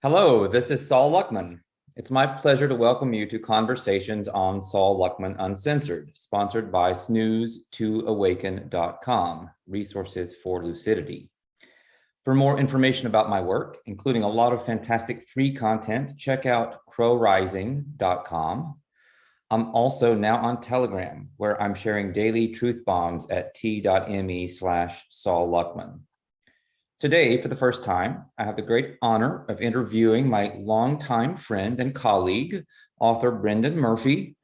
Hello, this is Saul Luckman. It's my pleasure to welcome you to Conversations on Saul Luckman Uncensored, sponsored by snooze2awaken.com, resources for lucidity. For more information about my work, including a lot of fantastic free content, check out crowrising.com. I'm also now on Telegram, where I'm sharing daily truth bombs at t.me/Saul Luckman. Today, for the first time, I have the great honor of interviewing my longtime friend and colleague, author Brendan Murphy,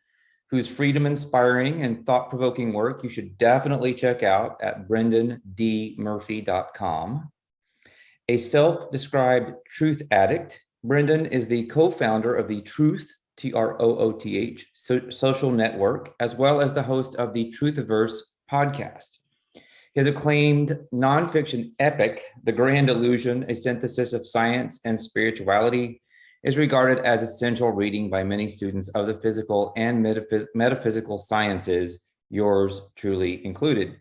whose freedom-inspiring and thought-provoking work you should definitely check out at brendandmurphy.com. A self-described truth addict, Brendan is the co-founder of the Truth, Trooth, social network, as well as the host of the Truthiverse podcast. His acclaimed nonfiction epic, The Grand Illusion, a synthesis of science and spirituality, is regarded as essential reading by many students of the physical and metaphysical sciences, yours truly included.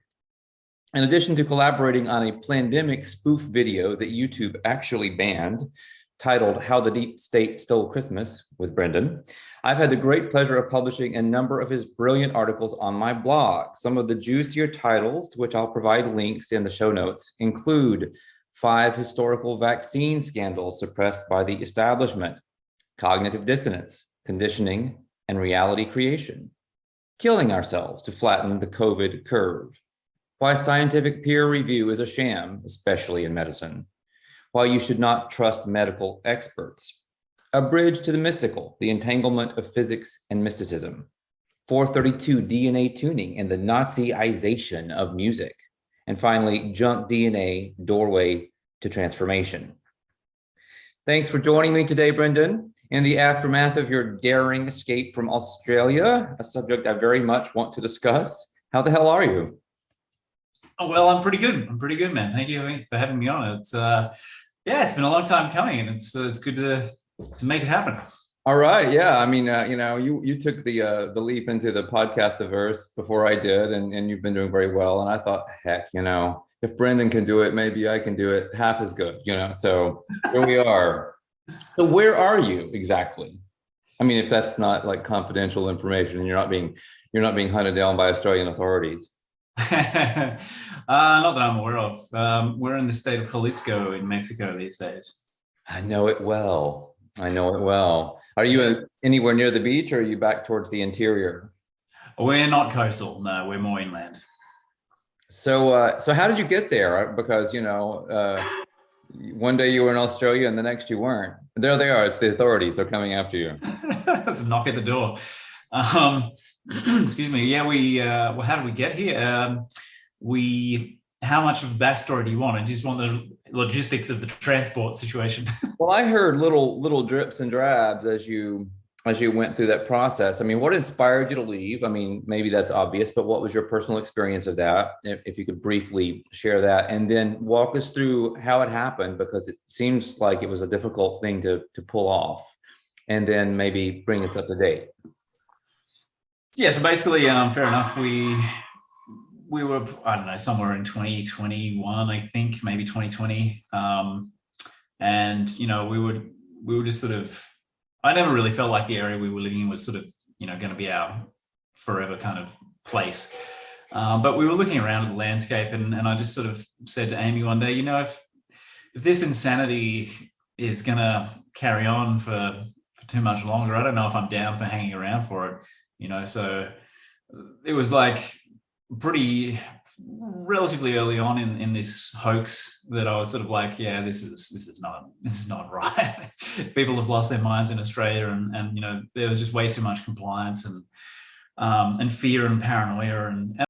In addition to collaborating on a pandemic spoof video that YouTube actually banned, titled How the Deep State Stole Christmas with Brendan, I've had the great pleasure of publishing a number of his brilliant articles on my blog. Some of the juicier titles, to which I'll provide links in the show notes, include 5 historical vaccine scandals suppressed by the establishment, cognitive dissonance, conditioning, and reality creation, killing ourselves to flatten the COVID curve, why scientific peer review is a sham, especially in medicine, why you should not trust medical experts, a bridge to the mystical, the entanglement of physics and mysticism, 432 DNA tuning and the Naziization of music, and finally, junk DNA, doorway to transformation. Thanks for joining me today, Brendan. In the aftermath of your daring escape from Australia, a subject I very much want to discuss, how the hell are you? Oh, well, I'm pretty good. I'm pretty good, man. Thank you for having me on. It's it's been a long time coming, and it's good to make it happen. All right, yeah. I mean, you took the leap into the podcastiverse before I did, and you've been doing very well. And I thought, heck, if Brendan can do it, maybe I can do it half as good. So here we are. So where are you exactly? I mean, if that's not like confidential information, and you're not being hunted down by Australian authorities. Not that I'm aware of. We're in the state of Jalisco in Mexico these days. I know it well. Are you anywhere near the beach, or are you back towards the interior? We're not coastal. No, we're more inland. So how did you get there? Because, one day you were in Australia and the next you weren't. There they are. It's the authorities. They're coming after you. It's a knock at the door. Excuse me. Yeah, well, how did we get here? How much of a backstory do you want? I just want the logistics of the transport situation. Well, I heard little drips and drabs as you went through that process. I mean, what inspired you to leave? I mean, maybe that's obvious, but what was your personal experience of that? If you could briefly share that, and then walk us through how it happened, because it seems like it was a difficult thing to pull off, and then maybe bring us up to date. Yeah, so basically, fair enough. We were, I don't know, somewhere in 2021, I think, maybe 2020. And, we were just sort of, I never really felt like the area we were living in was sort of, going to be our forever kind of place. But we were looking around at the landscape, and I just sort of said to Amy one day, if this insanity is going to carry on for too much longer, I don't know if I'm down for hanging around for it. So it was like relatively early on in this hoax that I was sort of like, yeah, this is not right. People have lost their minds in Australia, and there was just way too much compliance and fear and paranoia, and